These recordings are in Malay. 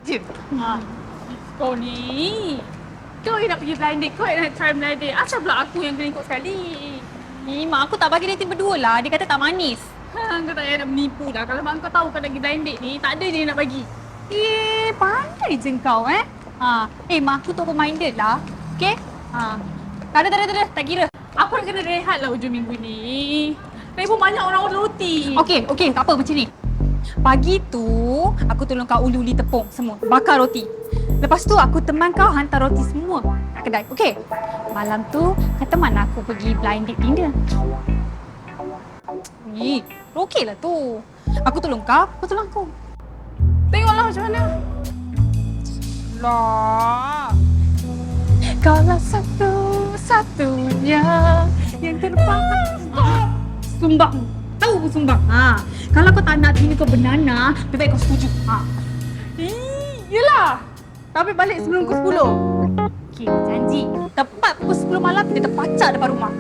je. Kau ni. Kau nak pergi blind date, kau nak try blind date. Asal pula aku yang kena ikut sekali? Mak aku tak bagi dating berdua lah. Dia kata tak manis. Kau tak payah nak menipu dah. Kalau mak kau tahu kau nak pergi blind date ni, tak ada dia nak bagi. Pandai je kau mak aku tu open-minded lah. Okay? Tak ada. Tak kira. Aku nak kena rehat lah hujung minggu ni. Lagi pun banyak orang order roti. Okey, tak apa macam ni. Pagi tu, aku tolong kau uli-uli tepung semua. Bakar roti. Lepas tu, aku teman kau hantar roti semua kat kedai. Okey? Malam tu, kau teman aku pergi blind date dinner. Okey lah tu. Aku tolong kau tolong aku. Tengoklah macam mana. Lah. Kaulah satu-satunya yang terbaik. Sumbang. Tahu pun sumbang. Kalau kau tak nak bini kau bernanah, lebih baik kau setuju. Yelah. Tapi balik sebelum pukul 10. Okey, janji. Tepat pukul 10 malam kita terpacak depan rumah.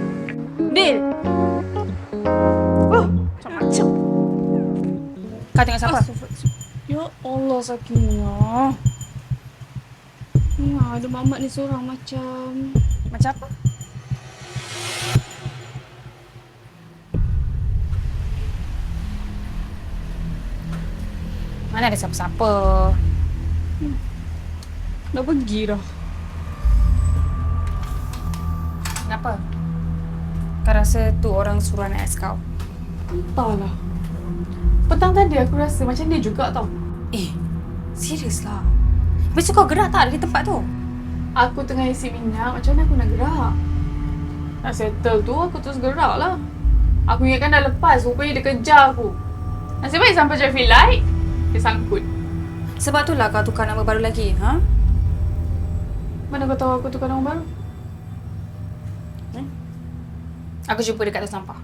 Deal. Macam-macam. Kau tengok siapa? Ya Allah, Sakinah. Ada mamat ni seorang macam... Macam apa? Mana ada siapa-siapa? Dah pergi dah. Kenapa? Kau rasa tu orang suruhan ex kau? Entahlah. Petang tadi aku rasa macam dia juga tau. Serius lah. Besok kau gerak tak dari tempat tu? Aku tengah isi minyak, macam mana aku nak gerak? Nak settle tu, aku terus gerak lah. Aku ingatkan dah lepas, rupanya dia kejar aku. Nasib baik sampai traffic light, dia sangkut. Sebab tu lah kau tukar nama baru lagi, Mana kau tahu aku tukar nama baru? Aku jumpa dekat atas sampah.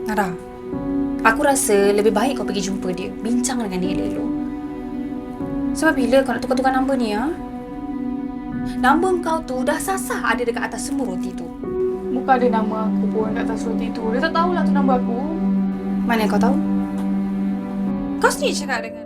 Nara, aku rasa lebih baik kau pergi jumpa dia. Bincang dengan dia elok-elok. Sebab bila kau nak tukar-tukar nombor ni, nombor kau tu dah sasah ada dekat atas semua roti tu. Bukan ada nama aku pun kat atas roti tu. Dia tak tahulah tu nama aku. Mana kau tahu? Kau sendiri cakap dengan